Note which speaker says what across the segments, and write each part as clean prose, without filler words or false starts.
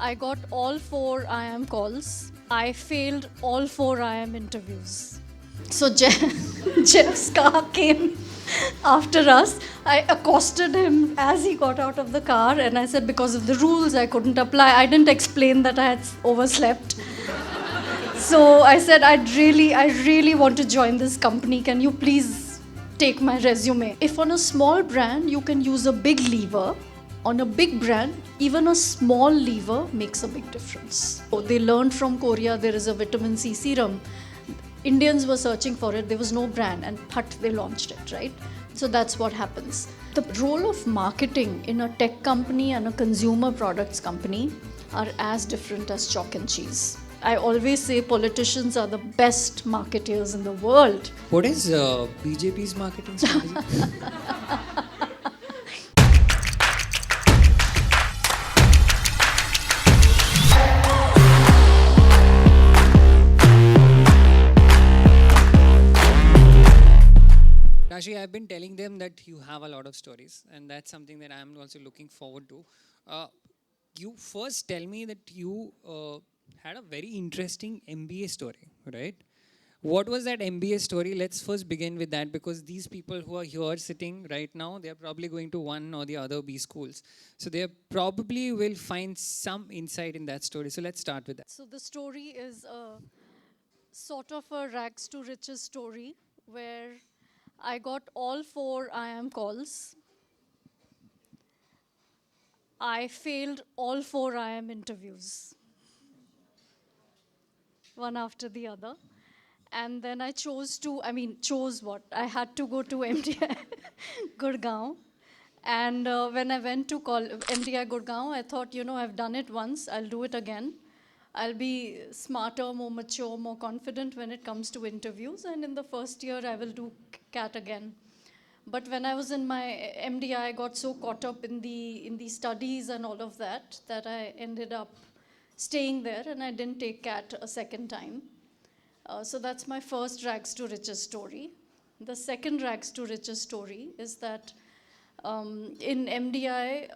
Speaker 1: I got all 4 IM calls. I failed all 4 IM interviews. So Jeff's car came after us. I accosted him as he got out of the car and I said because of the rules I couldn't apply. I didn't explain that I had overslept. So I said I really want to join this company. Can you please take my resume? If on a small brand you can use a big lever, on a big brand, even a small lever makes a big difference. So they learned from Korea there is a vitamin C serum. Indians were searching for it, there was no brand, and phat, they launched it, right? So that's what happens. The role of marketing in a tech company and a consumer products company are as different as chalk and cheese. I always say politicians are the best marketeers in the world.
Speaker 2: What is BJP's marketing strategy? Rashi, I've been telling them that you have a lot of stories, and that's something that I'm also looking forward to. You first tell me that you had a very interesting MBA story, right? What was that MBA story? Let's first begin with that, because these people who are here sitting right now, they're probably going to one or the other B schools. So they probably will find some insight in that story. So let's start with that.
Speaker 1: So the story is sort of a rags to riches story where I got all 4 IM calls. I failed all 4 IM interviews, one after the other. And then I chose what? I had to go to MDI Gurgaon. And when I went to MDI Gurgaon, I thought, I've done it once, I'll do it again. I'll be smarter, more mature, more confident when it comes to interviews. And in the first year, I will do CAT again. But when I was in my MDI, I got so caught up in the studies and all of that I ended up staying there and I didn't take CAT a second time. So that's my first rags to riches story. The second rags to riches story is that in MDI,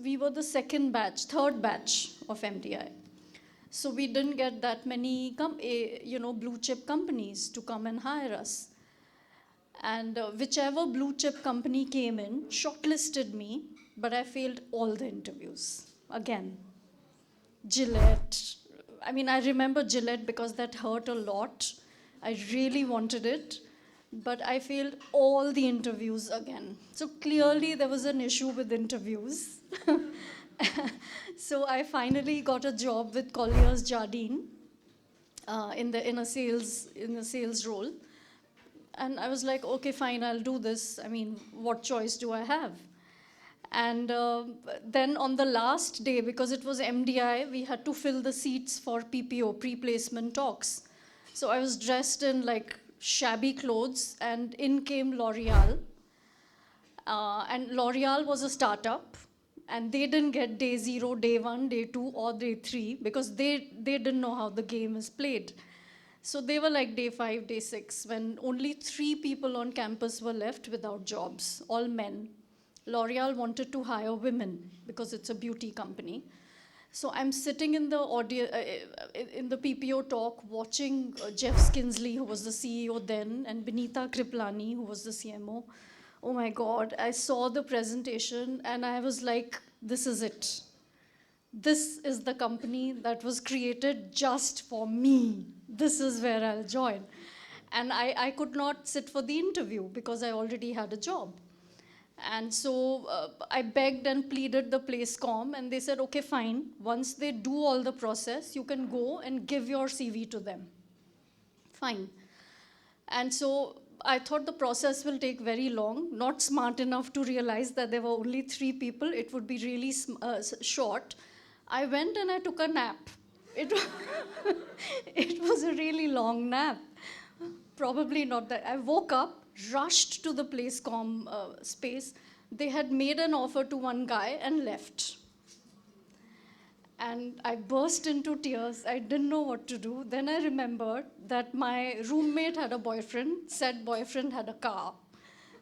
Speaker 1: we were the third batch of MDI. So we didn't get that many blue chip companies to come and hire us. And whichever blue chip company came in, shortlisted me, but I failed all the interviews. Again, Gillette. I remember Gillette because that hurt a lot. I really wanted it, but I failed all the interviews again. So clearly there was an issue with interviews. So I finally got a job with Collier's Jardine in a sales role. And I was like, okay, fine, I'll do this. What choice do I have? And then on the last day, because it was MDI, we had to fill the seats for PPO, pre-placement talks. So I was dressed in like shabby clothes, and in came L'Oreal. And L'Oreal was a startup, and they didn't get day 0, day 1, day 2, or day 3, because they didn't know how the game is played. So they were like day 5, day 6, when only 3 people on campus were left without jobs, all men. L'Oreal wanted to hire women because it's a beauty company. So I'm sitting in the in the PPO talk, watching Jeff Skinsley, who was the CEO then, and Benita Kriplani, who was the CMO. Oh my God, I saw the presentation and I was like, this is it. This is the company that was created just for me. This is where I'll join. And I could not sit for the interview because I already had a job. And so I begged and pleaded the PlaceCom, and they said, okay, fine. Once they do all the process, you can go and give your CV to them. Fine. And so I thought the process will take very long, not smart enough to realize that there were only 3 people. It would be really short. I went and I took a nap. It was a really long nap. Probably not that. I woke up, rushed to the PlaceCom space. They had made an offer to one guy and left. And I burst into tears. I didn't know what to do. Then I remembered that my roommate had a boyfriend, said boyfriend had a car.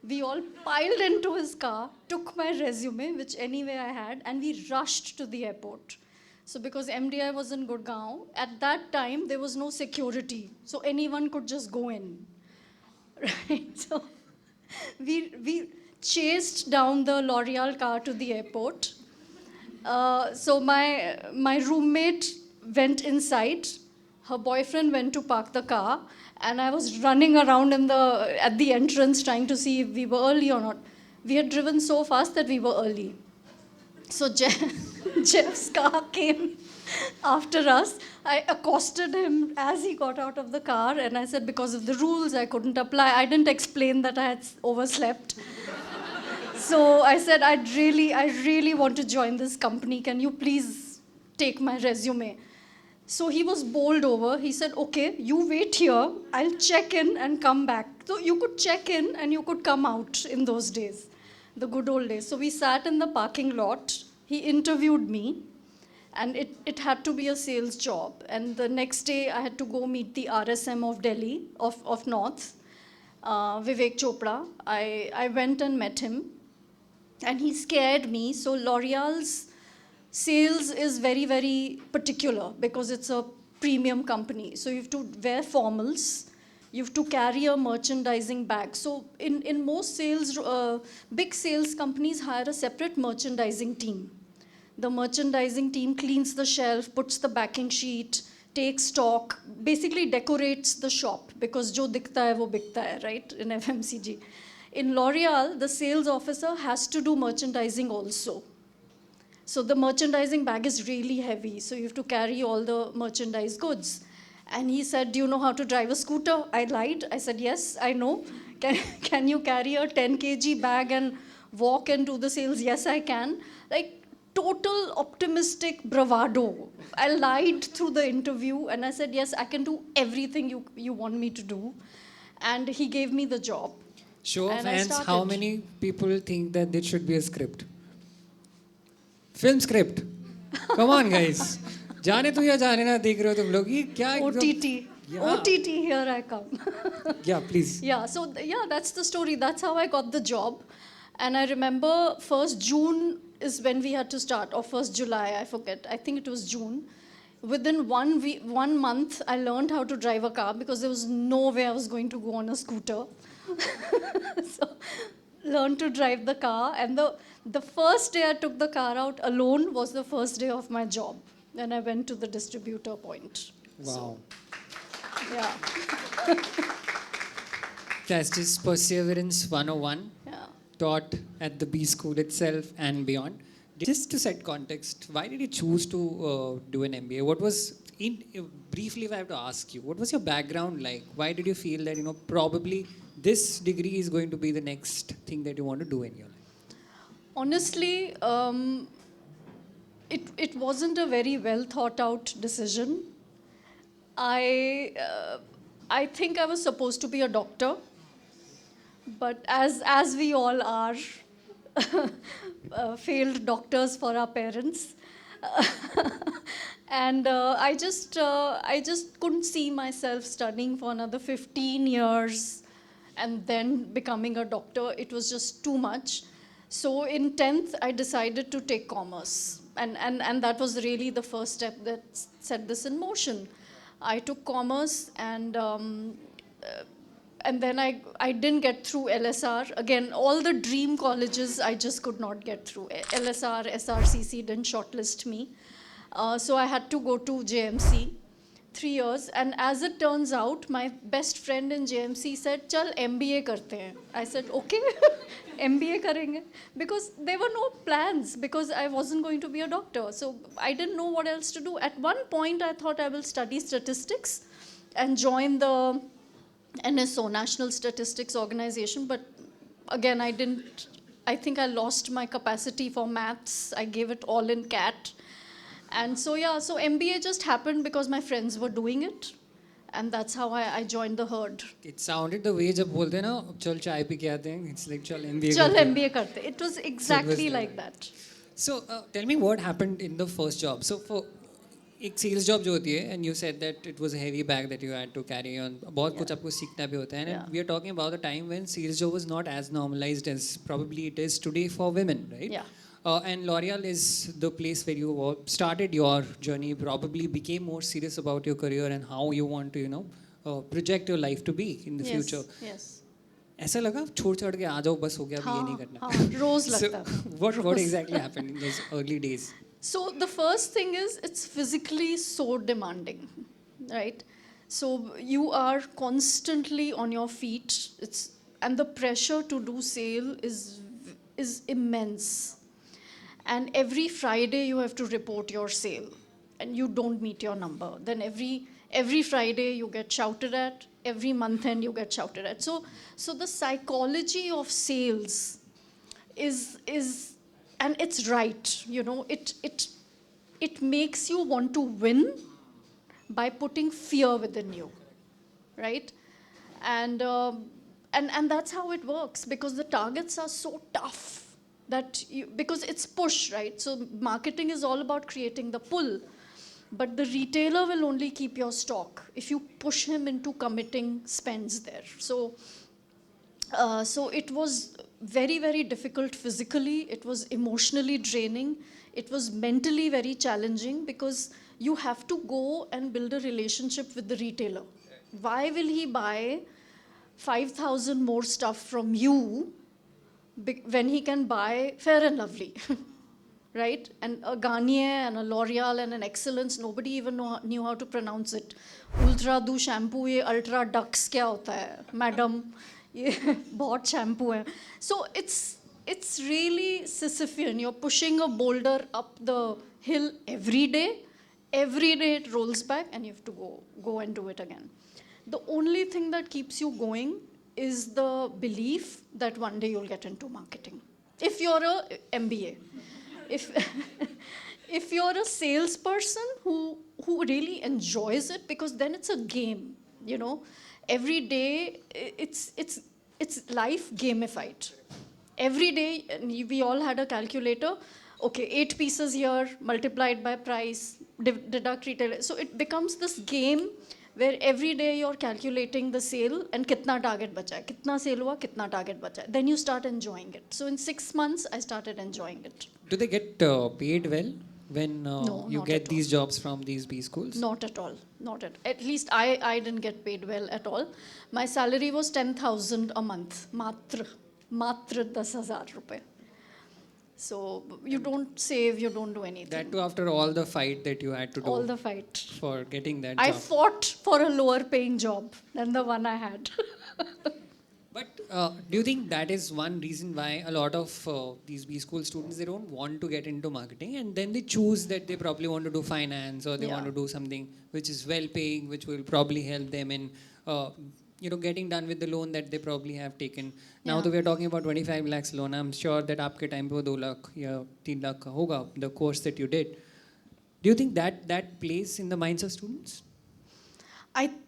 Speaker 1: We all piled into his car, took my resume, which anyway I had, and we rushed to the airport. So because MDI was in Gurgaon, at that time there was no security. So anyone could just go in. Right? So we chased down the L'Oreal car to the airport. So my roommate went inside. Her boyfriend went to park the car, and I was running around at the entrance trying to see if we were early or not. We had driven so fast that we were early. So Jeff's car came after us. I accosted him as he got out of the car, and I said because of the rules I couldn't apply. I didn't explain that I had overslept. So I said, I really want to join this company. Can you please take my resume? So he was bowled over. He said, okay, you wait here. I'll check in and come back. So you could check in and you could come out in those days, the good old days. So we sat in the parking lot. He interviewed me, and it had to be a sales job. And the next day I had to go meet the RSM of Delhi, of North, Vivek Chopra. I went and met him. And he scared me. So L'Oreal's sales is very, very particular because it's a premium company. So you have to wear formals. You have to carry a merchandising bag. So in most sales, big sales companies hire a separate merchandising team. The merchandising team cleans the shelf, puts the backing sheet, takes stock, basically decorates the shop because jo dikhta hai wo bikta hai, right, in FMCG. In L'Oreal, the sales officer has to do merchandising also. So the merchandising bag is really heavy. So you have to carry all the merchandise goods. And he said, do you know how to drive a scooter? I lied. I said, yes, I know. Can you carry a 10 kg bag and walk and do the sales? Yes, I can. Like total optimistic bravado. I lied through the interview and I said, yes, I can do everything you want me to do. And he gave me the job.
Speaker 2: Show of hands, how many people think that there should be a script? Film script. Come on, guys. जाने तो या जाने ना देख रहे हो तुम लोग ये क्या
Speaker 1: OTT. Yeah. OTT, here I come.
Speaker 2: Yeah, please.
Speaker 1: Yeah, so yeah, that's the story. That's how I got the job. And I remember 1st June is when we had to start, or 1st July, I forget. I think it was June. Within 1 month, I learned how to drive a car because there was no way I was going to go on a scooter. So, learned to drive the car. And the first day I took the car out alone was the first day of my job. Then I went to the distributor point.
Speaker 2: Wow.
Speaker 1: So, yeah.
Speaker 2: That's just Perseverance 101.
Speaker 1: Yeah.
Speaker 2: Taught at the B school itself and beyond. Just to set context, why did you choose to do an MBA? What was, briefly if I have to ask you, what was your background like? Why did you feel that, probably this degree is going to be the next thing that you want to do in your life?
Speaker 1: Honestly, it wasn't a very well thought out decision. I think I was supposed to be a doctor, but as we all are, failed doctors for our parents, and I just couldn't see myself studying for another 15 years and then becoming a doctor. It was just too much. So in 10th, I decided to take commerce. And that was really the first step that set this in motion. I took commerce and then I didn't get through LSR. Again, all the dream colleges, I just could not get through. LSR, SRCC didn't shortlist me. So I had to go to JMC, 3 years. And as it turns out, my best friend in JMC said, chal MBA karte hain. I said, okay, MBA karenge. Because there were no plans, because I wasn't going to be a doctor. So I didn't know what else to do. At one point, I thought I will study statistics and join the NSO, National Statistics Organization. But again, I think I lost my capacity for maths. I gave it all in CAT. And so, yeah, so MBA just happened because my friends were doing it. And that's how I joined the herd.
Speaker 2: It sounded the way jab bolte na, chal chai pi ke aate hain. It's like chal MBA
Speaker 1: Chal
Speaker 2: karte.
Speaker 1: MBA karte. It was exactly like that.
Speaker 2: So tell me what happened in the first job. So एक sales job जो होती है, and you said that it was a heavy bag that you had to carry on. बहुत कुछ आपको सीखना भी होता है, and we are talking about the time when sales job was not as normalized as probably it is today for women, right?
Speaker 1: Yeah.
Speaker 2: And L'Oreal is the place where you started your journey, probably became more serious about your career and how you want to, project your life to be in the future.
Speaker 1: Yes.
Speaker 2: ऐसा लगा छोड़ छाड़ के आ जाओ बस हो गया अभी ये नहीं करना.
Speaker 1: हाँ, रोज लगता
Speaker 2: था. What exactly happened in those early days?
Speaker 1: So the first thing is it's physically so demanding, right? So you are constantly on your feet. And the pressure to do sale is immense. And every Friday you have to report your sale, and you don't meet your number. Then every Friday you get shouted at. Every month end you get shouted at. So the psychology of sales is and it's right, it makes you want to win by putting fear within you, right? And that's how it works, because the targets are so tough that because it's push, right? So marketing is all about creating the pull, but the retailer will only keep your stock if you push him into committing spends there. So it was very, very difficult physically. It was emotionally draining. It was mentally very challenging, because you have to go and build a relationship with the retailer. Why will he buy 5,000 more stuff from you when he can buy Fair and Lovely? Right? And a Garnier and a L'Oreal and an Excellence, nobody even knew how to pronounce it. Ultra Du shampoo, ye Ultra Dux kya hota hai? Madam, ye bahut shampoo hai. So it's really Sisyphean. You're pushing a boulder up the hill every day. Every day it rolls back and you have to go and do it again. The only thing that keeps you going is the belief that one day you'll get into marketing. If you're a MBA. If you're a salesperson who really enjoys it, because then it's a game, every day it's life gamified. Every day, we all had a calculator. Okay, 8 pieces here multiplied by price, deduct retailer. So it becomes this game where every day you're calculating the sale and kitna target bacha hai, kitna sale hua, kitna target bacha hai. Then you start enjoying it. So in 6 months, I started enjoying it.
Speaker 2: Do they get paid well when
Speaker 1: No,
Speaker 2: you
Speaker 1: not
Speaker 2: get
Speaker 1: at
Speaker 2: these jobs from these B schools?
Speaker 1: Not at all. At least I didn't get paid well at all. My salary was 10,000 a month. Matra 10,000 rupees. So you don't save, you don't do anything.
Speaker 2: That too after all the fight that you had to do.
Speaker 1: All the fight.
Speaker 2: For getting that
Speaker 1: I
Speaker 2: job.
Speaker 1: fought for a lower paying job than the one I had.
Speaker 2: But do you think that is one reason why a lot of these B school students, they don't want to get into marketing, and then they choose that they probably want to do finance, or they want to do something which is well paying, which will probably help them in getting done with the loan that they probably have taken. Now that we are talking about 25 lakhs loan, I'm sure that आपके time पे 2 lakh या 3 lakh का होगा, the course that you did. Do you think that plays in the minds of students?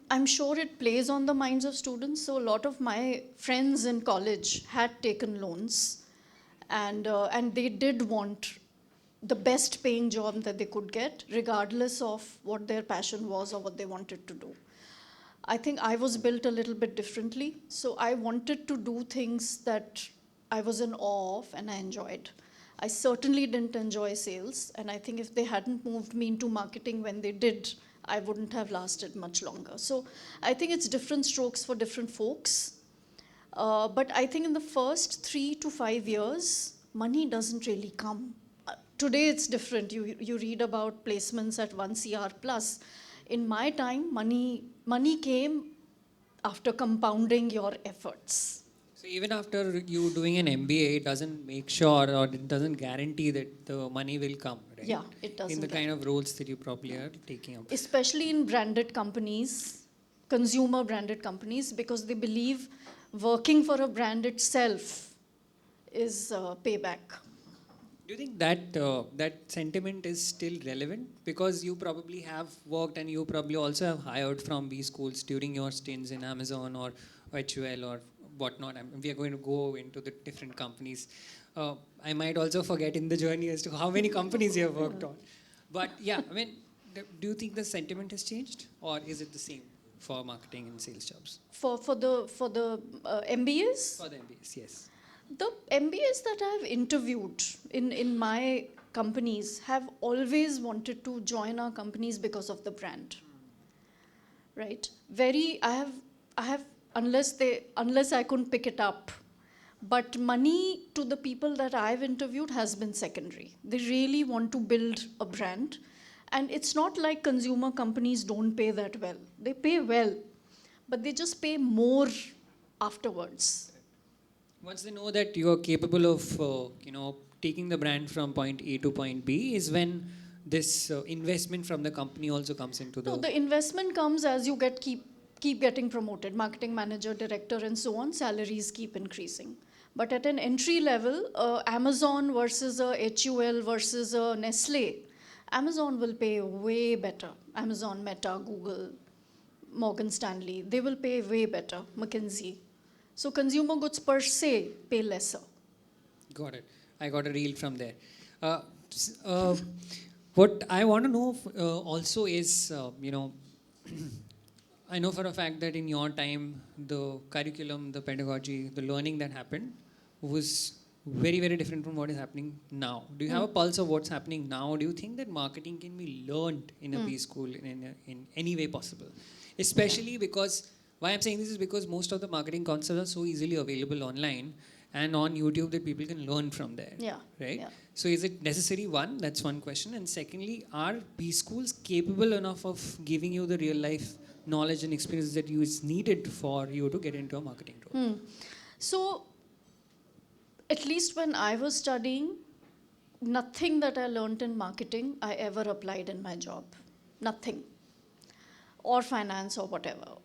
Speaker 1: I'm sure it plays on the minds of students. So a lot of my friends in college had taken loans, and they did want the best paying job that they could get, regardless of what their passion was or what they wanted to do. I think I was built a little bit differently. So I wanted to do things that I was in awe of and I enjoyed. I certainly didn't enjoy sales, and I think if they hadn't moved me into marketing when they did, I wouldn't have lasted much longer. So I think it's different strokes for different folks. But I think in the first 3 to 5 years, money doesn't really come. Today it's different. You read about placements at 1 CR plus. In my time, money came after compounding your efforts.
Speaker 2: So even after you doing an MBA, it doesn't make sure, or it doesn't guarantee that the money will come, right?
Speaker 1: Yeah, it doesn't.
Speaker 2: In the kind of roles that you probably are taking up.
Speaker 1: Especially in branded companies, consumer branded companies, because they believe working for a brand itself is payback.
Speaker 2: Do you think that that sentiment is still relevant? Because you probably have worked and you probably also have hired from B schools during your stints in Amazon or HUL or whatnot. We are going to go into the different companies. I might also forget in the journey as to how many companies you have worked on. But yeah, Do you think the sentiment has changed, or is it the same for marketing and sales jobs?
Speaker 1: For the MBAs?
Speaker 2: For the MBAs, yes.
Speaker 1: The MBAs that I've interviewed in my companies have always wanted to join our companies because of the brand. Right? I have unless I couldn't pick it up. But money to the people that I've interviewed has been secondary. They really want to build a brand. And it's not like consumer companies don't pay that well. They pay well, but they just pay more afterwards.
Speaker 2: Once they know that you are capable of, taking the brand from point A to point B, is when this investment from the company also comes into the.
Speaker 1: No, the investment comes as you keep getting promoted, marketing manager, director, and so on. Salaries keep increasing. But at an entry level, Amazon versus a HUL versus a Nestle, Amazon will pay way better. Amazon, Meta, Google, Morgan Stanley, they will pay way better. McKinsey. So consumer goods per se pay lesser.
Speaker 2: Got it. I got a reel from there. What I want to know also is, I know for a fact that in your time, the curriculum, the pedagogy, the learning that happened was very, very different from what is happening now. Do you have a pulse of what's happening now? Do you think that marketing can be learned in a B school in any way possible? Especially because, why I'm saying this is because most of the marketing concepts are so easily available online and on YouTube that people can learn from there.
Speaker 1: Yeah.
Speaker 2: Right?
Speaker 1: Yeah.
Speaker 2: So is it necessary? One, that's one question. And secondly, are B schools capable enough of giving you the real life knowledge and experience that is needed for you to get into a marketing role?
Speaker 1: So, at least when I was studying, nothing that I learned in marketing I ever applied in my job. Nothing. Or finance or whatever.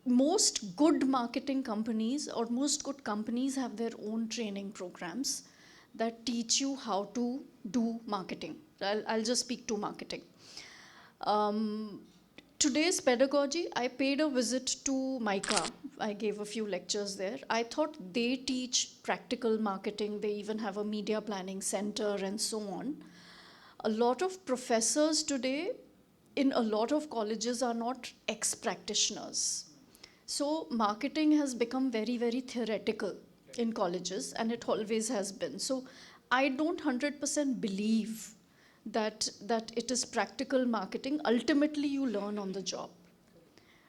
Speaker 1: Most good marketing companies or most good companies have their own training programs that teach you how to do marketing. I'll just speak to marketing. Today's pedagogy, I paid a visit to MICA. I gave a few lectures there. I thought they teach practical marketing. They even have a media planning center and so on. A lot of professors today in a lot of colleges are not ex-practitioners. So marketing has become very, very theoretical in colleges, and it always has been. So I don't 100% believe that it is practical marketing. Ultimately, you learn on the job,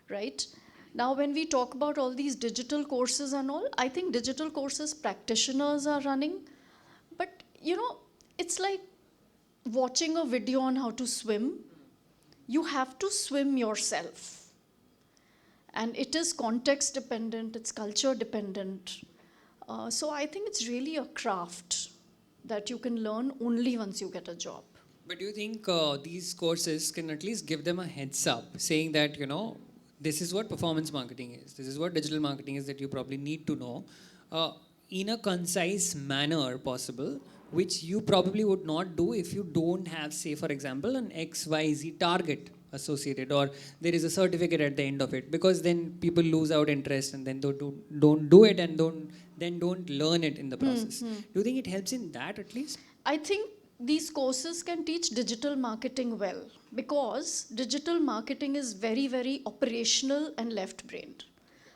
Speaker 1: right? Now, when we talk about all these digital courses and all, I think digital courses practitioners are running. But, it's like watching a video on how to swim. You have to swim yourself. And it is context dependent, it's culture dependent. So I think it's really a craft that you can learn only once you get a job.
Speaker 2: But do you think these courses can at least give them a heads up, saying that, this is what performance marketing is, this is what digital marketing is that you probably need to know in a concise manner possible, which you probably would not do if you don't have, say, for example, an XYZ target associated, or there is a certificate at the end of it, because then people lose out interest and then don't do it and don't learn it in the process. Do you think it helps in that at least?
Speaker 1: I think these courses can teach digital marketing well, because digital marketing is very, very operational and left-brained.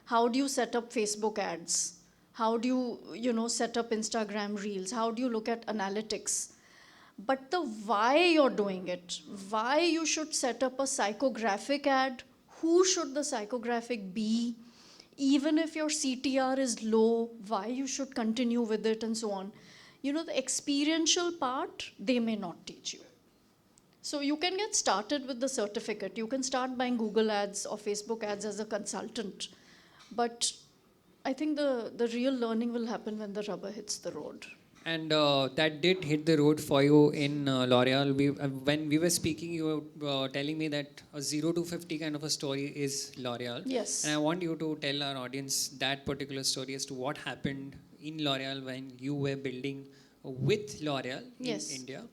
Speaker 1: How do you set up Facebook ads? How do you, set up Instagram reels? How do you look at analytics? But the why you're doing it, why you should set up a psychographic ad, who should the psychographic be, even if your CTR is low, why you should continue with it and so on. The experiential part, they may not teach you. So you can get started with the certificate. You can start buying Google ads or Facebook ads as a consultant. But I think the real learning will happen when the rubber hits the road.
Speaker 2: And that did hit the road for you in L'Oreal. When we were speaking, you were telling me that a 0 to 50 kind of a story is L'Oreal.
Speaker 1: Yes.
Speaker 2: And I want you to tell our audience that particular story as to what happened in L'Oreal when you were building with L'Oreal in India.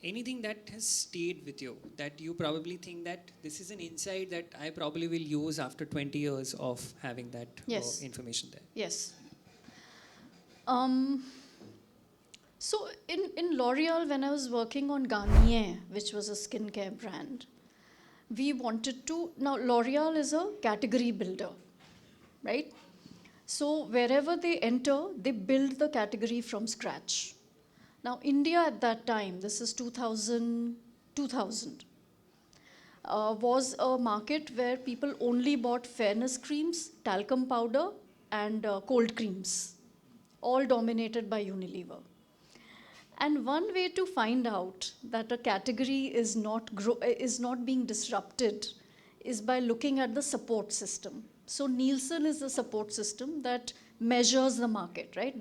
Speaker 2: Anything that has stayed with you, that you probably think that this is an insight that I probably will use after 20 years of having that information there?
Speaker 1: Yes. So in L'Oreal, when I was working on Garnier, which was a skincare brand, we wanted to, now L'Oreal is a category builder, right? So wherever they enter, they build the category from scratch. Now India at that time, this is 2000, was a market where people only bought fairness creams, talcum powder, and cold creams, all dominated by Unilever. And one way to find out that a category is not being disrupted is by looking at the support system. So Nielsen is the support system that measures the market, right?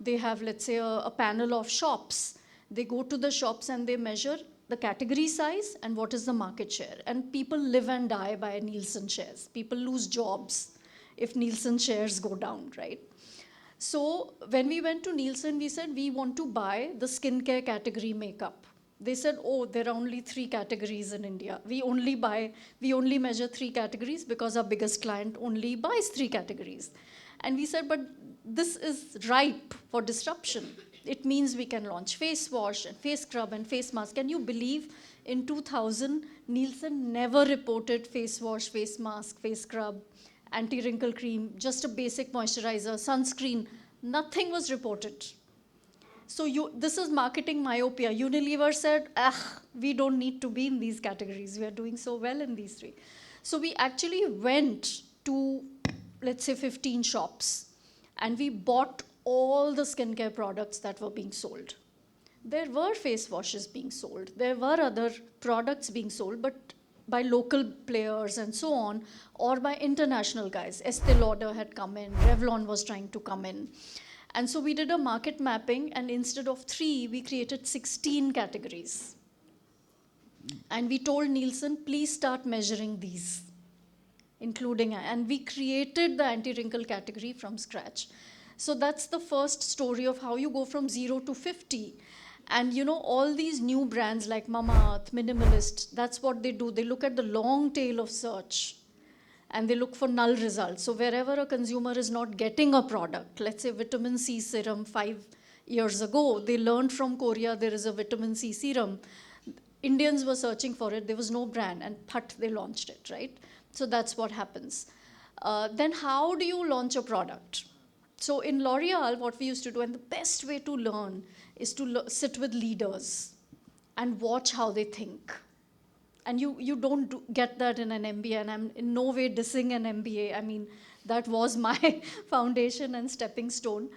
Speaker 1: They have, let's say, a panel of shops. They go to the shops and they measure the category size and what is the market share. And people live and die by Nielsen shares. People lose jobs if Nielsen shares go down, right? So when we went to Nielsen, we said, we want to buy the skincare category makeup. They said, oh, there are only 3 categories in India. We only measure 3 categories because our biggest client only buys 3 categories. And we said, but this is ripe for disruption. It means we can launch face wash and face scrub and face mask. Can you believe in 2000, Nielsen never reported face wash, face mask, face scrub, anti-wrinkle cream, just a basic moisturizer, sunscreen, nothing was reported. So this is marketing myopia. Unilever said, we don't need to be in these categories. We are doing so well in these 3. So we actually went to, let's say, 15 shops, and we bought all the skincare products that were being sold. There were face washes being sold. There were other products being sold, but by local players and so on, or by international guys. Estee Lauder had come in, Revlon was trying to come in. And so we did a market mapping, and instead of 3, we created 16 categories. And we told Nielsen, please start measuring these, including, and we created the anti-wrinkle category from scratch. So that's the first story of how you go from 0 to 50. And you know, all these new brands like Mamaearth, Minimalist, that's what they do. They look at the long tail of search and they look for null results. So wherever a consumer is not getting a product, let's say vitamin C serum 5 years ago, they learned from Korea there is a vitamin C serum. Indians were searching for it, there was no brand, and they launched it, right? So that's what happens. Then how do you launch a product? So in L'Oreal, what we used to do, and the best way to learn is to sit with leaders and watch how they think. And you don't get that in an MBA, and I'm in no way dissing an MBA. I mean, that was my foundation and stepping stone.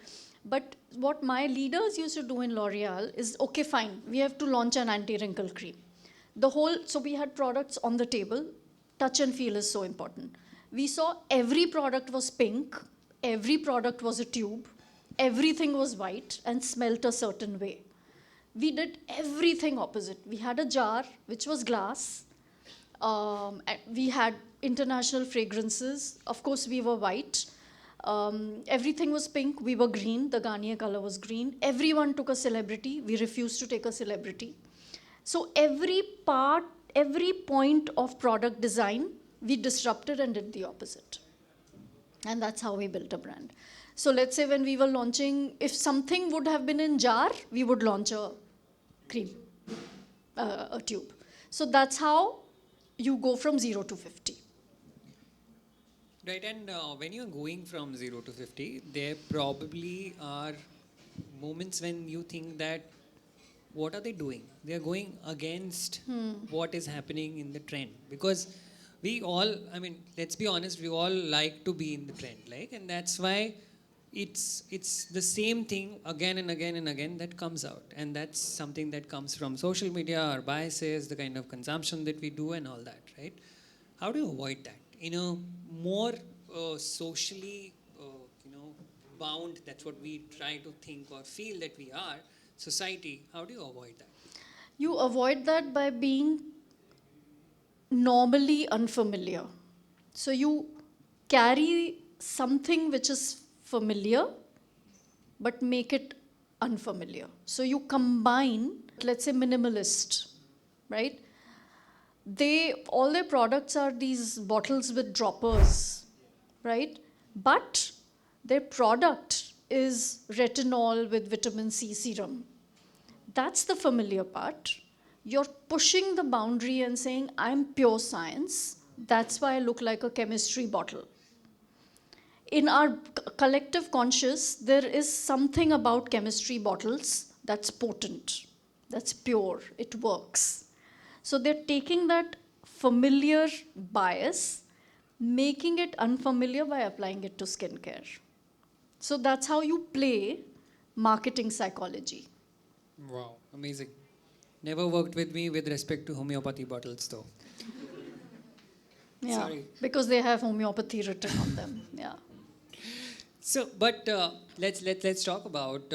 Speaker 1: But what my leaders used to do in L'Oreal is, okay, fine, we have to launch an anti-wrinkle cream. So we had products on the table. Touch and feel is so important. We saw every product was pink, every product was a tube, everything was white and smelt a certain way. We did everything opposite. We had a jar, which was glass. We had international fragrances. Of course, we were white. Everything was pink. We were green. The Garnier color was green. Everyone took a celebrity. We refused to take a celebrity. So every point of product design, we disrupted and did the opposite. And that's how we built a brand. So let's say when we were launching, if something would have been in jar, we would launch a cream, a tube. So that's how you go from 0 to 50.
Speaker 2: Right, and when you're going from 0 to 50, there probably are moments when you think that, what are they doing? They're going against what is happening in the trend. Because we all, I mean, let's be honest, we all like to be in the trend, like, and that's why it's the same thing again and again and again that comes out. And that's something that comes from social media, our biases, the kind of consumption that we do and all that, right? How do you avoid that? In a more socially, bound, that's what we try to think or feel that we are, society, how do you avoid that?
Speaker 1: You avoid that by being normally unfamiliar. So you carry something which is familiar, but make it unfamiliar. So you combine, let's say, minimalist, right? All their products are these bottles with droppers, right? But their product is retinol with vitamin C serum. That's the familiar part. You're pushing the boundary and saying, I'm pure science. That's why I look like a chemistry bottle. In our collective conscious, there is something about chemistry bottles that's potent, that's pure, it works. So they're taking that familiar bias, making it unfamiliar by applying it to skincare. So that's how you play marketing psychology.
Speaker 2: Wow, amazing. Never worked with me with respect to homeopathy bottles though.
Speaker 1: Yeah,
Speaker 2: Sorry.
Speaker 1: because they have homeopathy written on them. Yeah.
Speaker 2: So, but let's talk about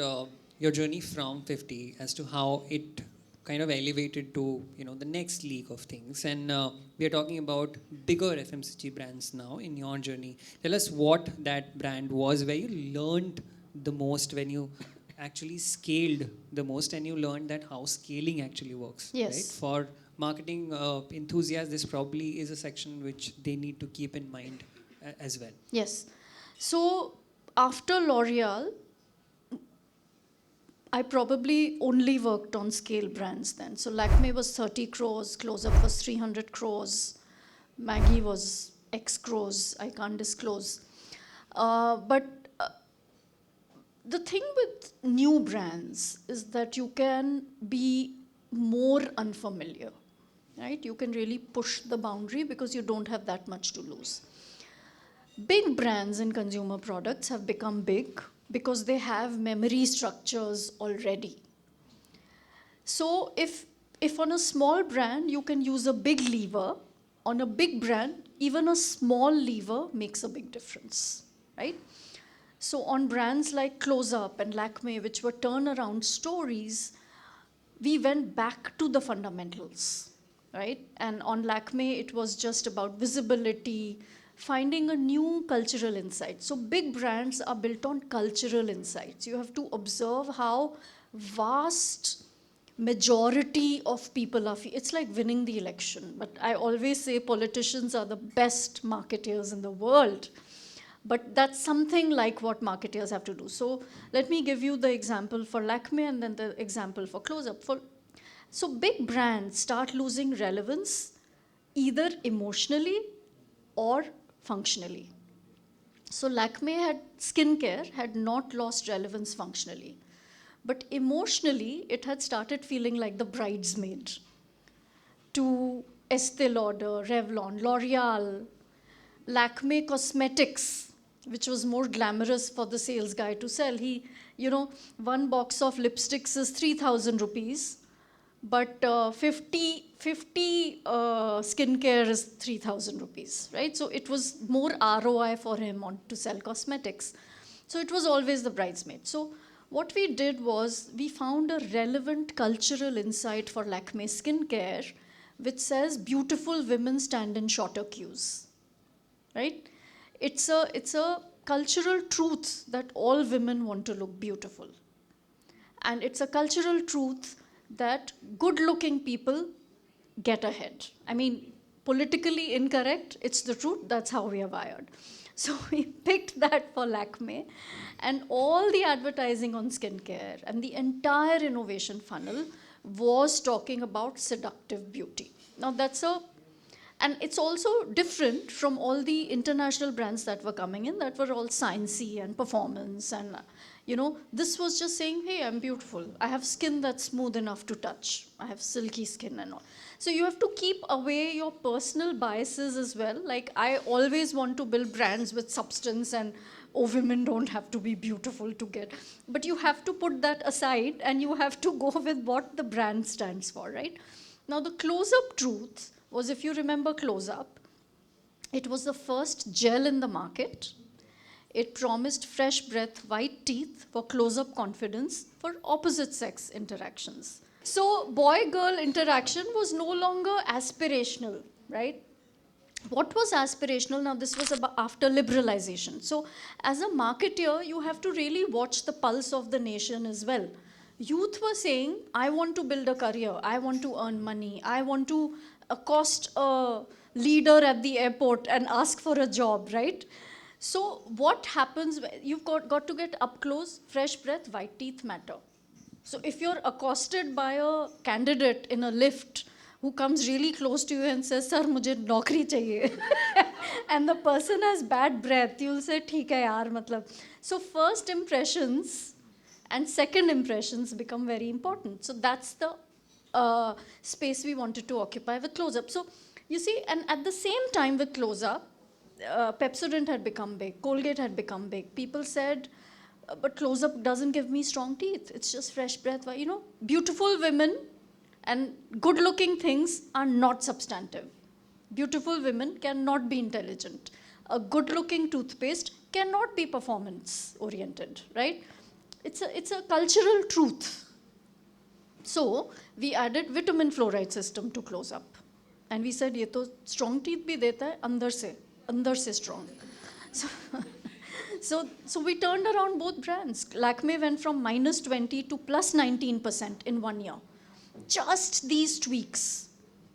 Speaker 2: your journey from 50 as to how it kind of elevated to the next league of things, and we are talking about bigger FMCG brands now in your journey. Tell us what that brand was, where you learned the most, when you actually scaled the most, and you learned that how scaling actually works.
Speaker 1: Yes.
Speaker 2: Right? For marketing enthusiasts, this probably is a section which they need to keep in mind as well.
Speaker 1: Yes. So after L'Oreal, I probably only worked on scale brands then. So Lakme was 30 crores, Close Up was 300 crores, Maggie was X crores, I can't disclose. But the thing with new brands is that you can be more unfamiliar, right? You can really push the boundary because you don't have that much to lose. Big brands in consumer products have become big because they have memory structures already. So if on a small brand you can use a big lever, on a big brand, even a small lever makes a big difference, right? So on brands like Close Up and Lakme, which were turnaround stories, we went back to the fundamentals, right? And on Lakme, it was just about visibility, finding a new cultural insight. So big brands are built on cultural insights. You have to observe how vast majority of people are, it's like winning the election. But I always say politicians are the best marketeers in the world. But that's something like what marketers have to do. So let me give you the example for Lakme and then the example for Close Up. So big brands start losing relevance either emotionally or functionally. So Lakme skincare had not lost relevance functionally. But emotionally, it had started feeling like the bridesmaid to Estee Lauder, Revlon, L'Oreal, Lakme Cosmetics, which was more glamorous for the sales guy to sell. One box of lipsticks is 3,000 rupees, but 50 skincare is 3,000 rupees, right? So it was more ROI for him to sell cosmetics. So it was always the bridesmaid. So what we did was we found a relevant cultural insight for Lakme skincare, which says beautiful women stand in shorter queues, right? It's a cultural truth that all women want to look beautiful. And it's a cultural truth that good-looking people get ahead. I mean, politically incorrect, it's the truth, that's how we are wired. So we picked that for Lakme, and all the advertising on skincare and the entire innovation funnel was talking about seductive beauty. Now and it's also different from all the international brands that were coming in that were all sciencey and performance. And, this was just saying, hey, I'm beautiful. I have skin that's smooth enough to touch. I have silky skin and all. So you have to keep away your personal biases as well. Like, I always want to build brands with substance and, women don't have to be beautiful to get. But you have to put that aside and you have to go with what the brand stands for, right? Now, the close-up truth was, if you remember Close Up, it was the first gel in the market. It promised fresh breath, white teeth for close-up confidence for opposite sex interactions. So boy-girl interaction was no longer aspirational, right? What was aspirational? Now this was after liberalization. So as a marketeer, you have to really watch the pulse of the nation as well. Youth were saying, I want to build a career, I want to earn money, I want to accost a leader at the airport and ask for a job, right? So what happens, you've got to get up close, fresh breath, white teeth matter. So if you're accosted by a candidate in a lift who comes really close to you and says, "Sir, mujhe naukri chahiye," and the person has bad breath, you'll say, "Theek hai yaar," matlab. So first impressions and second impressions become very important. So that's the space we wanted to occupy with close-up. So you see, and at the same time with close-up, Pepsodent had become big, Colgate had become big. People said, but close-up doesn't give me strong teeth. It's just fresh breath. You know, beautiful women and good-looking things are not substantive. Beautiful women cannot be intelligent. A good-looking toothpaste cannot be performance-oriented, right? It's a cultural truth. So we added vitamin fluoride system to close-up. And we said, ye to strong teeth bhi deta hai, andar se strong. So we turned around both brands. Lakme went from -20 to +19% in 1 year. Just these tweaks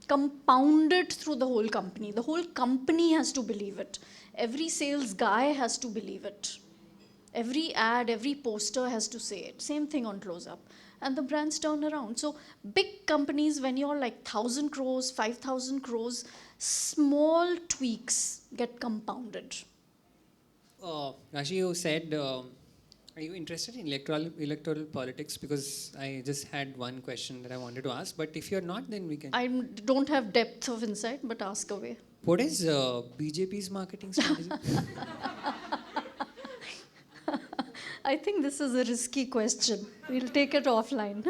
Speaker 1: compounded through the whole company. The whole company has to believe it. Every sales guy has to believe it. Every ad, every poster has to say it. Same thing on close-up. And the brands turn around. So big companies, when you're like 1,000 crores, 5,000 crores, small tweaks get compounded.
Speaker 2: Rashi, you said, are you interested in electoral politics? Because I just had one question that I wanted to ask. But if you're not, then we can.
Speaker 1: I don't have depth of insight, but ask away.
Speaker 2: What is BJP's marketing strategy?
Speaker 1: I think this is a risky question. We'll take it offline.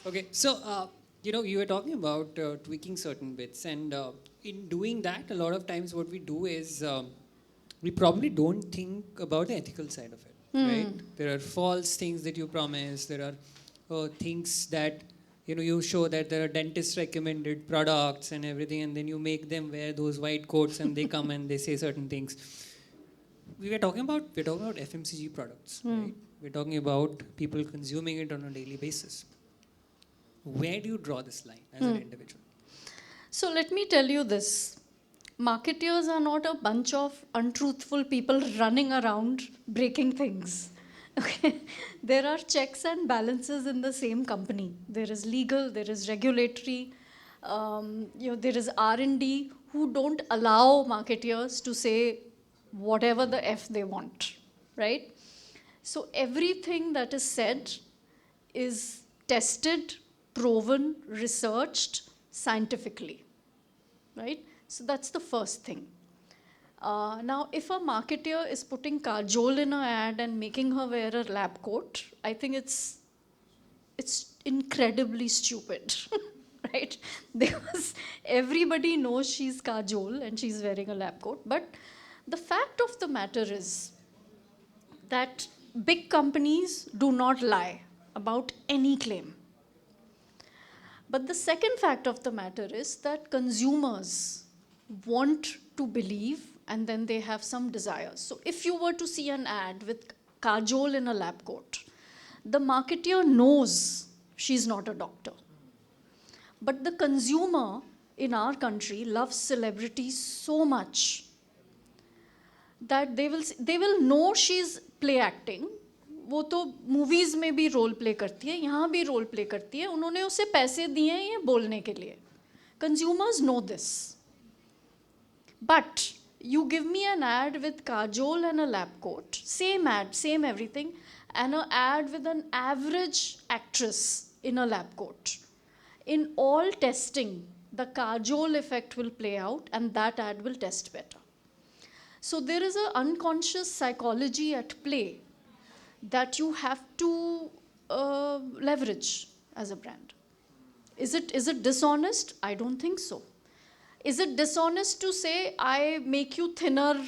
Speaker 2: Okay, so you were talking about tweaking certain bits, and in doing that, a lot of times what we do is we probably don't think about the ethical side of it, right? There are false things that you promise. There are things that you show that there are dentist recommended products and everything, and then you make them wear those white coats, and they come and they say certain things. We're talking about FMCG products, right? We're talking about people consuming it on a daily basis. Where do you draw this line as an individual?
Speaker 1: So let me tell you this. Marketeers are not a bunch of untruthful people running around breaking things. Okay? There are checks and balances in the same company. There is legal, there is regulatory, there is R&D who don't allow marketeers to say whatever the F they want, right? So everything that is said is tested, proven, researched scientifically, right? So that's the first thing. Now, if a marketer is putting kajol in an ad and making her wear a lab coat, I think it's incredibly stupid, right? Because everybody knows she's kajol and she's wearing a lab coat. But the fact of the matter is that big companies do not lie about any claim. But the second fact of the matter is that consumers want to believe and then they have some desires. So if you were to see an ad with kajol in a lab coat, the marketer knows she's not a doctor. But the consumer in our country loves celebrities so much that they will know she's play acting. वो तो movies में भी role play करती है, यहाँ भी role play करती है, उन्होंने उसे पैसे दिए हैं ये बोलने के लिए. Consumers know this. But you give me an ad with kajol and a lab coat, same ad, same everything, and an ad with an average actress in a lab coat. In all testing, the kajol effect will play out and that ad will test better. So there is an unconscious psychology at play that you have to leverage as a brand. Is it dishonest? I don't think so. Is it dishonest to say I make you thinner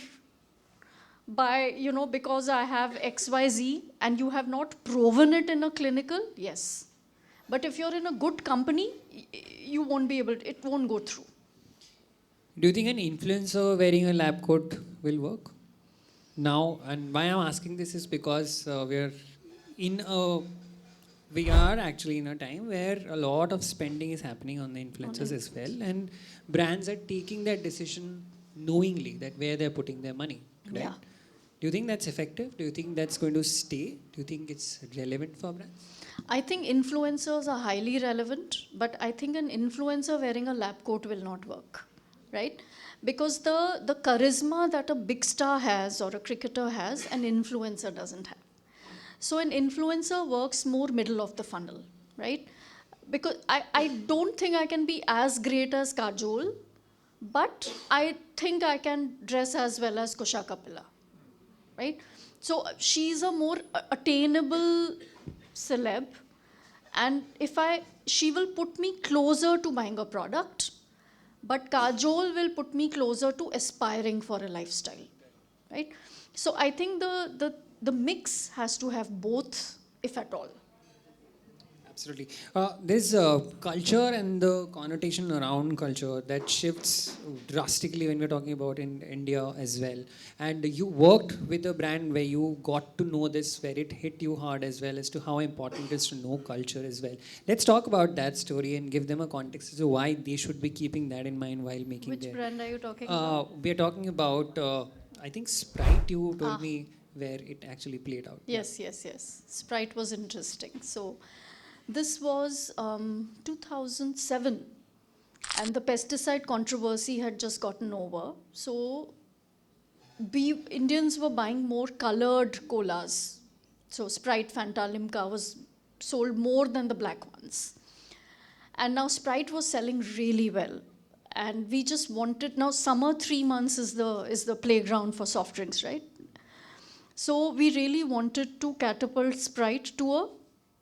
Speaker 1: by, because I have XYZ and you have not proven it in a clinical? Yes. But if you're in a good company, you won't be able to, it won't go through.
Speaker 2: Do you think an influencer wearing a lab coat will work? Now, and why I'm asking this is because we are actually in a time where a lot of spending is happening on the influencers as well, and brands are taking that decision knowingly that where they're putting their money, right?
Speaker 1: Yeah.
Speaker 2: Do you think that's effective? Do you think that's going to stay? Do you think it's relevant for brands?
Speaker 1: I think influencers are highly relevant, but I think an influencer wearing a lab coat will not work, right? Because the charisma that a big star has or a cricketer has, an influencer doesn't have. So an influencer works more middle of the funnel, right? Because I don't think I can be as great as Kajol, but I think I can dress as well as Kusha Kapila, right? So she's a more attainable celeb, and she will put me closer to buying a product, but Kajol will put me closer to aspiring for a lifestyle, right? So I think the mix has to have both, if at all.
Speaker 2: Absolutely. There's culture and the connotation around culture that shifts drastically when we're talking about in India as well. And you worked with a brand where you got to know this, where it hit you hard as well as to how important it is to know culture as well. Let's talk about that story and give them a context as to why they should be keeping that in mind while making
Speaker 1: Which
Speaker 2: their...
Speaker 1: brand are you talking about?
Speaker 2: We're talking about, I think Sprite, you told me where it actually played out.
Speaker 1: Yes. Sprite was interesting. So this was 2007, and the pesticide controversy had just gotten over. So we Indians were buying more colored colas. So Sprite, Fanta, Limca was sold more than the black ones. And now Sprite was selling really well. And we just wanted, now summer 3 months is the playground for soft drinks, right? So we really wanted to catapult Sprite to a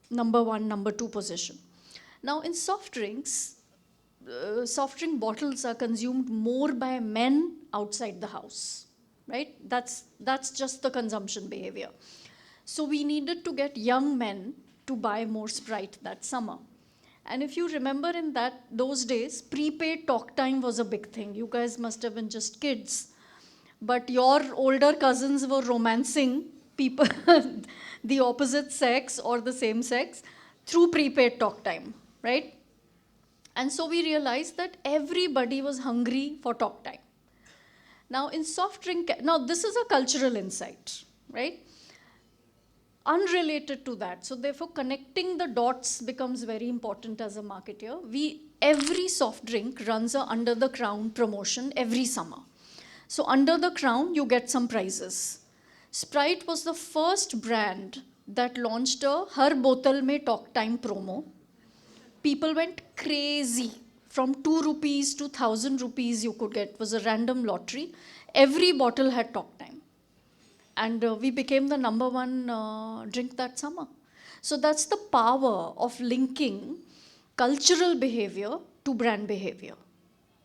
Speaker 1: number 1, number 2 position. Now in soft drinks, soft drink bottles are consumed more by men outside the house, right? That's just the consumption behavior. So we needed to get young men to buy more Sprite that summer. And if you remember in those days, prepaid talk time was a big thing. You guys must have been just kids. But your older cousins were romancing people, the opposite sex or the same sex, through prepaid talk time, right? And so we realized that everybody was hungry for talk time. Now in soft drink, now this is a cultural insight, right? Unrelated to that. So therefore connecting the dots becomes very important as a marketer. Every soft drink runs a Under the Crown promotion every summer. So Under the Crown, you get some prizes. Sprite was the first brand that launched a Har Botal Mein Talk Time promo. People went crazy. From 2 rupees to 1,000 rupees you could get. It was a random lottery. Every bottle had talk time. And we became the number 1 drink that summer. So that's the power of linking cultural behavior to brand behavior.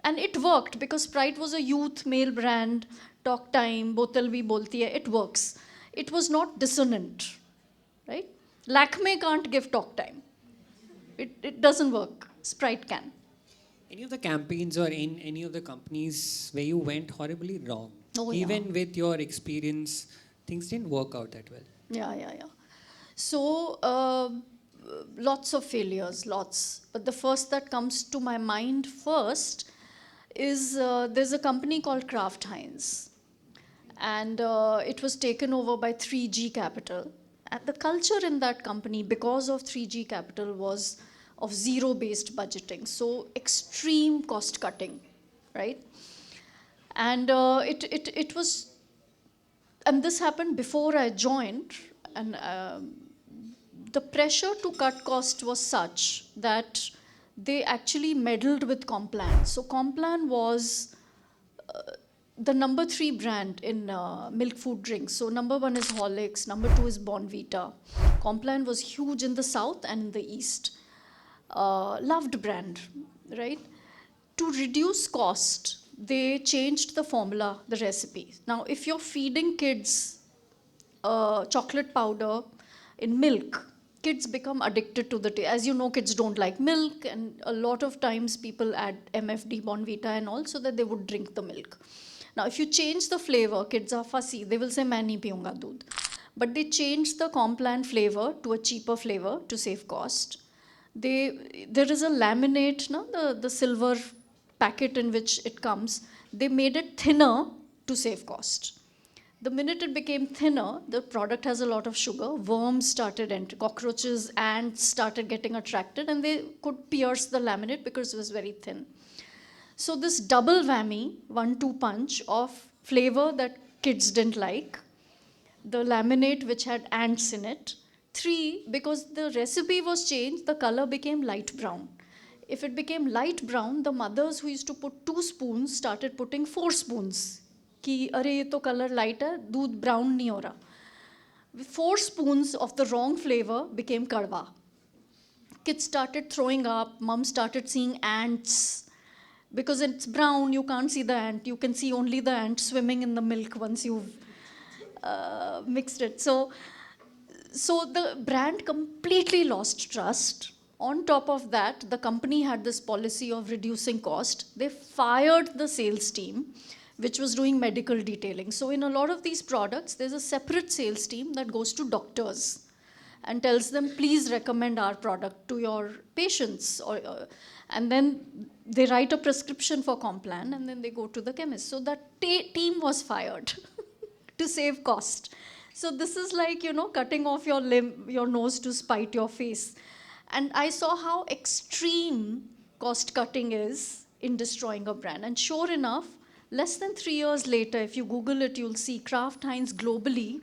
Speaker 1: And it worked because Sprite was a youth male brand, talk time, botal bhi bolti hai, it works. It was not dissonant, right? Lakme can't give talk time. It doesn't work. Sprite can.
Speaker 2: Any of the campaigns or in any of the companies where you went horribly wrong?
Speaker 1: Oh,
Speaker 2: Even with your experience, things didn't work out that well.
Speaker 1: Yeah. So, lots of failures, lots. But the first that comes to my mind first is there's a company called Kraft Heinz. And it was taken over by 3G Capital. And the culture in that company, because of 3G Capital, was of zero-based budgeting. So extreme cost cutting, right? And it was, and this happened before I joined, and the pressure to cut cost was such that they actually meddled with Complan. So Complan was the number 3 brand in milk food drinks. So number 1 is Horlicks, number 2 is Bonvita. Complan was huge in the south and in the east. Loved brand, right? To reduce cost, they changed the formula, the recipe. Now, if you're feeding kids chocolate powder in milk, kids become addicted to the taste. As you know, kids don't like milk, and a lot of times people add MFD, Bonvita and all so that they would drink the milk. Now, if you change the flavor, kids are fussy. They will say, "Main nahi piyunga doodh." But they changed the Complan flavor to a cheaper flavor to save cost. There is a laminate, no, the silver packet in which it comes. They made it thinner to save cost. The minute it became thinner, the product has a lot of sugar, worms started entering, cockroaches, ants started getting attracted, and they could pierce the laminate because it was very thin. So this double whammy, 1-2 punch of flavor that kids didn't like, the laminate which had ants in it. 3, because the recipe was changed, the color became light brown. If it became light brown, the mothers who used to put 2 spoons started putting 4 spoons. कि अरे ये तो color light है, दूध brown नहीं हो रहा. 4 spoons of the wrong flavor became kadwa. Kids started throwing up, mom started seeing ants. Because it's brown, you can't see the ant. You can see only the ant swimming in the milk once you've mixed it. So the brand completely lost trust. On top of that, the company had this policy of reducing cost. They fired the sales team, which was doing medical detailing. So in a lot of these products, there's a separate sales team that goes to doctors and tells them, please recommend our product to your patients. And then they write a prescription for Complan, and then they go to the chemist. So that team was fired to save cost. So this is like, cutting off your nose to spite your face. And I saw how extreme cost cutting is in destroying a brand. And sure enough, less than 3 years later, if you Google it, you'll see Kraft Heinz globally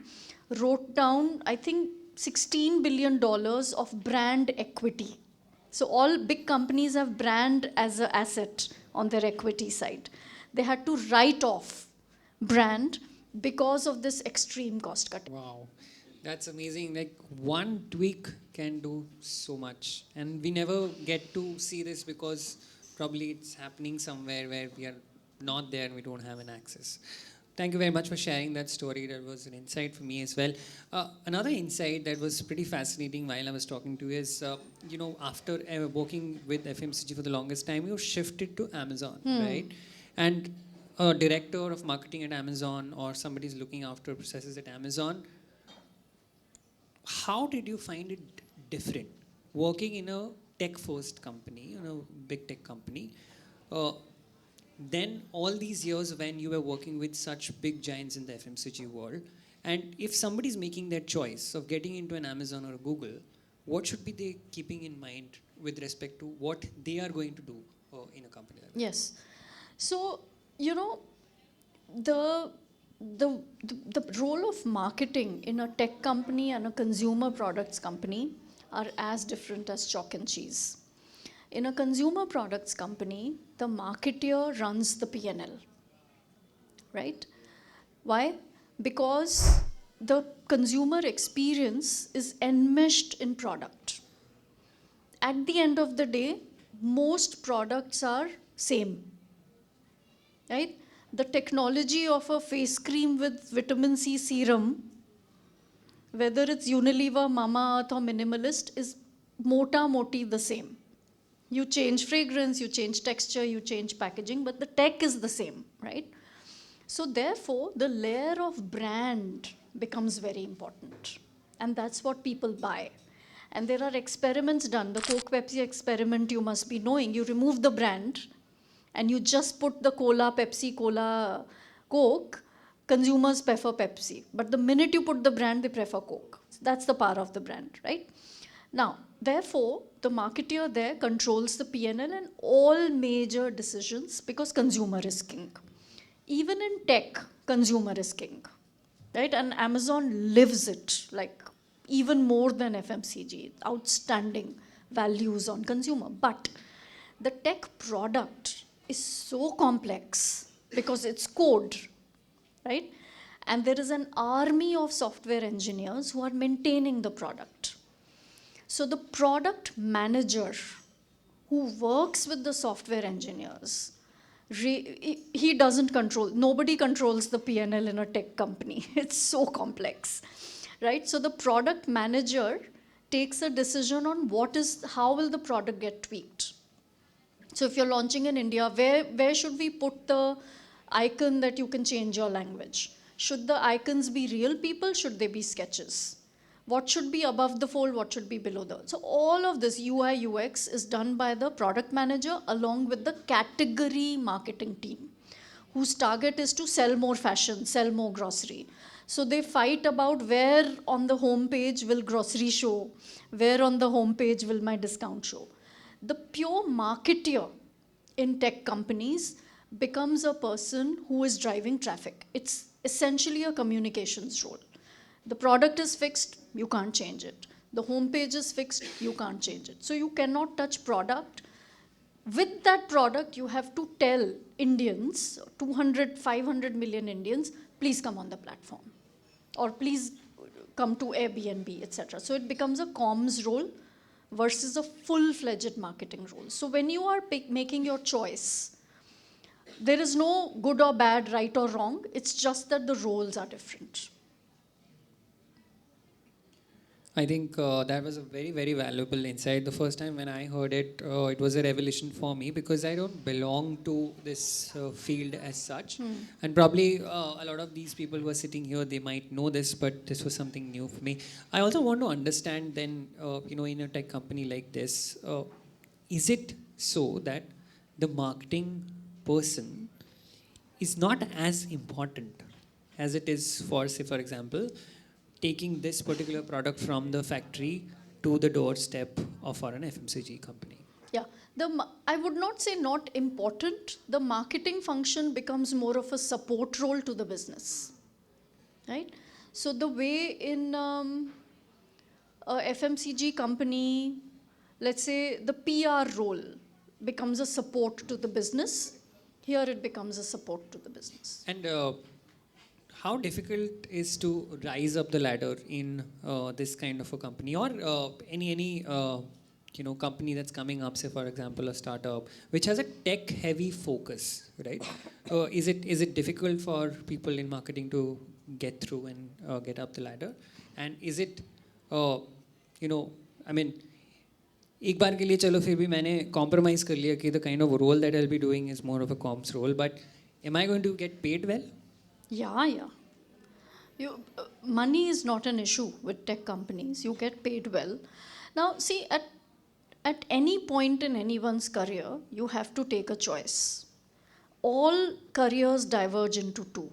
Speaker 1: wrote down, I think, $16 billion of brand equity. So all big companies have brand as an asset on their equity side. They had to write off brand because of this extreme cost cutting.
Speaker 2: Wow, that's amazing. Like one tweak can do so much. And we never get to see this because probably it's happening somewhere where we are not there and we don't have an access. Thank you very much for sharing that story. That was an insight for me as well. Another insight that was pretty fascinating while I was talking to you is, after working with FMCG for the longest time, you shifted to Amazon, right? And a director of marketing at Amazon or somebody's looking after processes at Amazon, how did you find it different working in a tech-first company, big tech company, then all these years when you were working with such big giants in the FMCG world, and if somebody's making that choice of getting into an Amazon or a Google, what should be they keeping in mind with respect to what they are going to do in a company like that?
Speaker 1: Yes. So, the role of marketing in a tech company and a consumer products company are as different as chalk and cheese. In a consumer products company, the marketeer runs the P&L, right? Why? Because the consumer experience is enmeshed in product. At the end of the day, most products are same, right? The technology of a face cream with vitamin C serum, whether it's Unilever, Mamaearth or Minimalist, is mota moti the same. You change fragrance, you change texture, you change packaging, but the tech is the same, right? So therefore, the layer of brand becomes very important. And that's what people buy. And there are experiments done. The Coke Pepsi experiment you must be knowing. You remove the brand and you just put the cola, Pepsi, cola, Coke, consumers prefer Pepsi. But the minute you put the brand, they prefer Coke. That's the power of the brand, right? Now, therefore, the marketeer there controls the P&L and all major decisions because consumer is king. Even in tech, consumer is king, right? And Amazon lives it, like even more than FMCG, outstanding values on consumer. But the tech product is so complex because it's code, right? And there is an army of software engineers who are maintaining the product. So the product manager who works with the software engineers, he doesn't control, nobody controls the P&L in a tech company. It's so complex, right? So the product manager takes a decision on how will the product get tweaked. So if you're launching in India, where should we put the icon that you can change your language? Should the icons be real people? Should they be sketches? What should be above the fold? What should be below the? So all of this UI UX is done by the product manager along with the category marketing team, whose target is to sell more fashion, sell more grocery. So they fight about where on the homepage will grocery show, where on the homepage will my discount show. The pure marketeer in tech companies becomes a person who is driving traffic. It's essentially a communications role. The product is fixed, you can't change it. The homepage is fixed, you can't change it. So you cannot touch product. With that product, you have to tell Indians, 200, 500 million Indians, please come on the platform. Or please come to Airbnb, etc. So it becomes a comms role versus a full-fledged marketing role. So when you are making your choice, there is no good or bad, right or wrong. It's just that the roles are different.
Speaker 2: I think that was a very, very valuable insight. The first time when I heard it, it was a revelation for me because I don't belong to this field as such. And probably a lot of these people who are sitting here, they might know this, but this was something new for me. I also want to understand then, in a tech company like this, is it so that the marketing person is not as important as it is for, say, for example, taking this particular product from the factory to the doorstep of for an FMCG company?
Speaker 1: Yeah, I would not say not important. The marketing function becomes more of a support role to the business, right? So the way in a FMCG company, let's say the PR role becomes a support to the business. Here it becomes a support to the business.
Speaker 2: And how difficult is to rise up the ladder in this kind of a company or any company that's coming up, say for example a startup which has a tech heavy focus, right? Is it difficult for people in marketing to get through and get up the ladder? And is it एक बार के लिए चलो फिर भी मैंने compromise कर लिया कि the kind of role that I'll be doing is more of a comms role, but am I going to get paid well?
Speaker 1: Yeah. Money is not an issue with tech companies. You get paid well. Now, see, at any point in anyone's career, you have to take a choice. All careers diverge into two.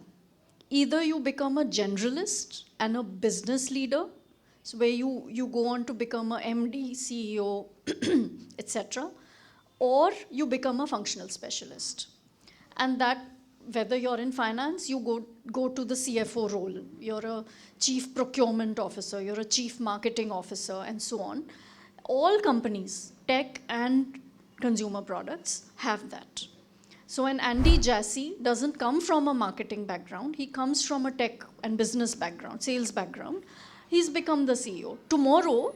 Speaker 1: Either you become a generalist and a business leader, so where you go on to become a MD, CEO, etc., or you become a functional specialist. And that, whether you're in finance, you go to the CFO role, you're a chief procurement officer, you're a chief marketing officer, and so on. All companies, tech and consumer products, have that. So an Andy Jassy doesn't come from a marketing background, he comes from a tech and business background, sales background. He's become the CEO. Tomorrow,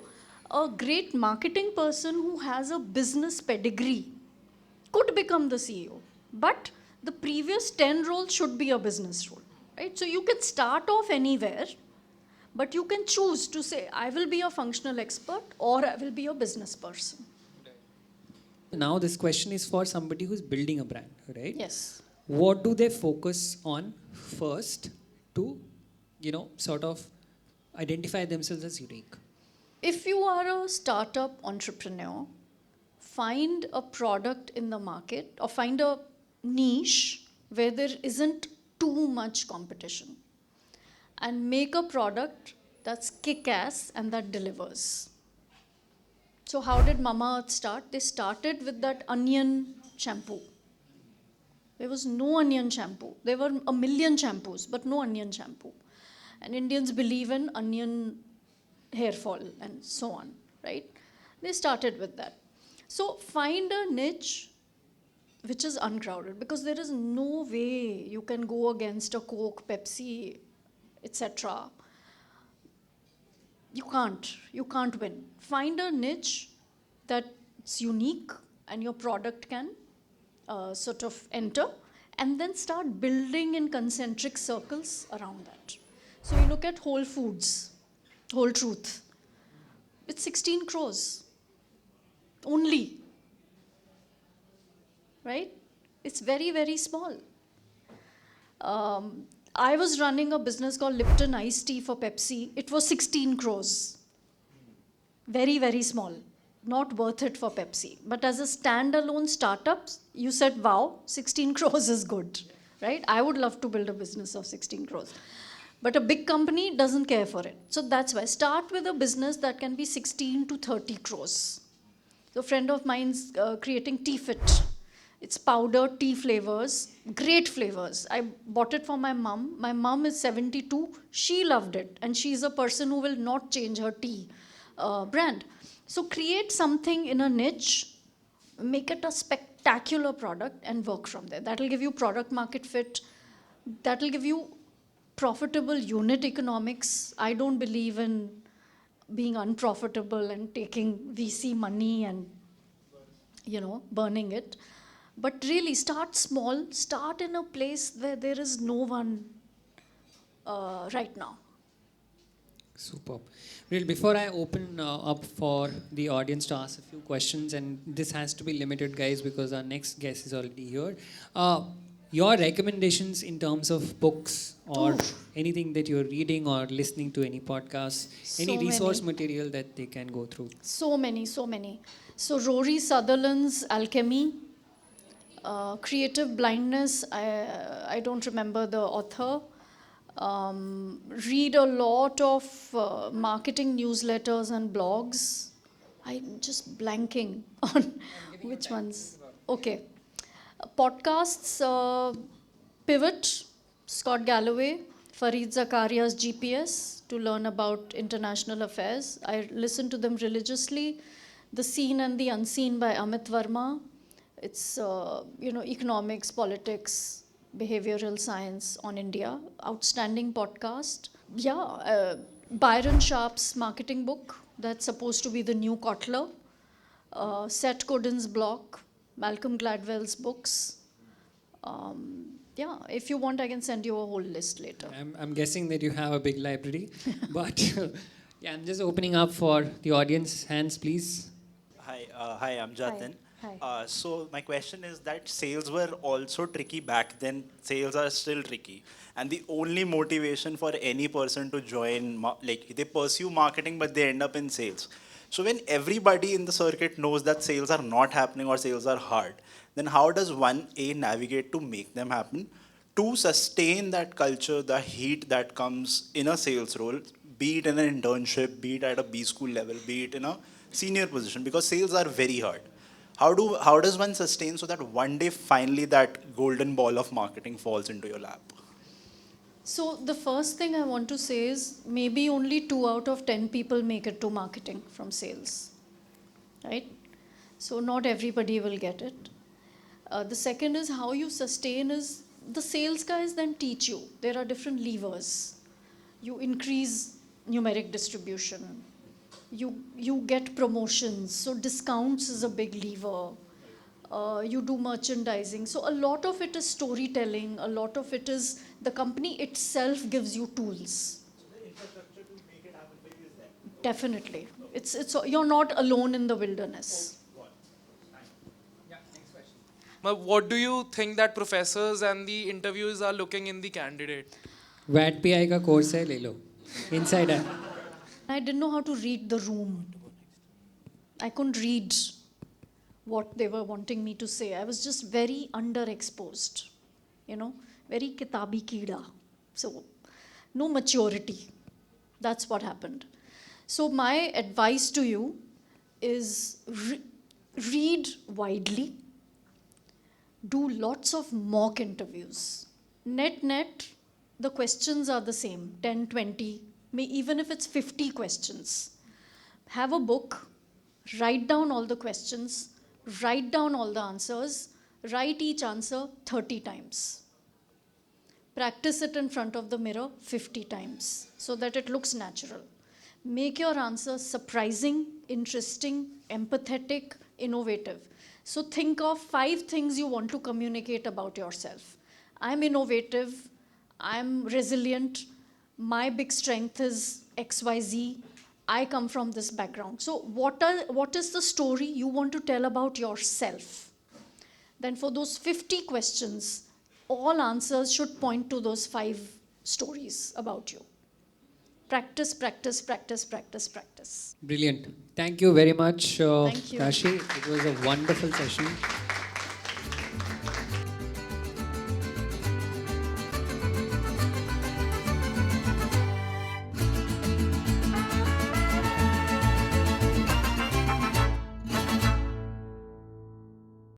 Speaker 1: a great marketing person who has a business pedigree could become the CEO. But the previous 10 roles should be a business role, right? So you can start off anywhere, but you can choose to say, I will be a functional expert or I will be a business person.
Speaker 2: Now this question is for somebody who's building a brand, right?
Speaker 1: Yes.
Speaker 2: What do they focus on first to, sort of identify themselves as unique?
Speaker 1: If you are a startup entrepreneur, find a product in the market or find a niche where there isn't too much competition and make a product that's kick-ass and that delivers. So how did Mamaearth start? They started with that onion shampoo. There was no onion shampoo. There were a million shampoos, but no onion shampoo. And Indians believe in onion hair fall and so on, right? They started with that. So find a niche which is uncrowded, because there is no way you can go against a Coke, Pepsi, etc. You can't win. Find a niche that's unique and your product can sort of enter, and then start building in concentric circles around that. So you look at Whole Foods, Whole Truth. It's 16 crores only. Right? It's very, very small. I was running a business called Lipton Iced Tea for Pepsi. It was 16 crores. Very, very small. Not worth it for Pepsi. But as a standalone startup, you said, wow, 16 crores is good. right? I would love to build a business of 16 crores. But a big company doesn't care for it. So that's why start with a business that can be 16 to 30 crores. So a friend of mine's creating Tea Fit. It's powder tea flavors, great flavors. I bought it for my mom. My mom is 72. She loved it. And she's a person who will not change her tea brand. So create something in a niche, make it a spectacular product and work from there. That'll give you product market fit. That'll give you profitable unit economics. I don't believe in being unprofitable and taking VC money and, burning it. But really, start small. Start in a place where there is no one right now.
Speaker 2: Superb. Well, before I open up for the audience to ask a few questions, and this has to be limited, guys, because our next guest is already here. Your recommendations in terms of books or anything that you're reading or listening to, any podcasts, any resource material that they can go through?
Speaker 1: So many. So Rory Sutherland's Alchemy, Creative Blindness, I don't remember the author. Read a lot of marketing newsletters and blogs. I'm just blanking on which ones. Okay. Podcasts, Pivot, Scott Galloway, Fareed Zakaria's GPS to learn about international affairs. I listen to them religiously. The Seen and the Unseen by Amit Verma. It's, economics, politics, behavioral science on India. Outstanding podcast. Yeah, Byron Sharp's marketing book. That's supposed to be the new Kotler. Seth Godin's blog. Malcolm Gladwell's books. If you want, I can send you a whole list later.
Speaker 2: I'm guessing that you have a big library. But yeah, I'm just opening up for the audience. Hands, please.
Speaker 3: Hi, I'm Jatin.
Speaker 1: Hi.
Speaker 3: So my question is that sales were also tricky back then. Sales are still tricky. And the only motivation for any person to join, they pursue marketing, but they end up in sales. So when everybody in the circuit knows that sales are not happening or sales are hard, then how does one navigate to make them happen? To sustain that culture, the heat that comes in a sales role, be it in an internship, be it at a B school level, be it in a senior position, because sales are very hard. How does one sustain so that one day finally that golden ball of marketing falls into your lap?
Speaker 1: So the first thing I want to say is maybe only 2 out of 10 people make it to marketing from sales, right? So not everybody will get it. The second is how you sustain is the sales guys then teach you. There are different levers. You increase numeric distribution. You get promotions. So discounts is a big lever. You do merchandising. So a lot of it is storytelling. A lot of it is the company itself gives you tools.
Speaker 3: So the infrastructure to make it happen for you is there?
Speaker 1: Definitely. You're not alone in the wilderness.
Speaker 4: What do you think that professors and the interviews are looking in the candidate?
Speaker 2: VATPI का course है ले लो. Insideiim.
Speaker 1: I didn't know how to read the room. I couldn't read what they were wanting me to say. I was just very underexposed, very kitabi keeda. So, no maturity. That's what happened. So, my advice to you is read widely, do lots of mock interviews. Net, the questions are the same 10, 20, even if it's 50 questions. Have a book, write down all the questions, write down all the answers, write each answer 30 times. Practice it in front of the mirror 50 times so that it looks natural. Make your answers surprising, interesting, empathetic, innovative. So think of 5 things you want to communicate about yourself. I'm innovative, I'm resilient, my big strength is XYZ, I come from this background. So what is the story you want to tell about yourself? Then for those 50 questions, all answers should point to those 5 stories about you. Practice, practice, practice, practice, practice.
Speaker 2: Brilliant. Thank you very much,
Speaker 1: Thank you.
Speaker 2: Rashi. It was a wonderful session.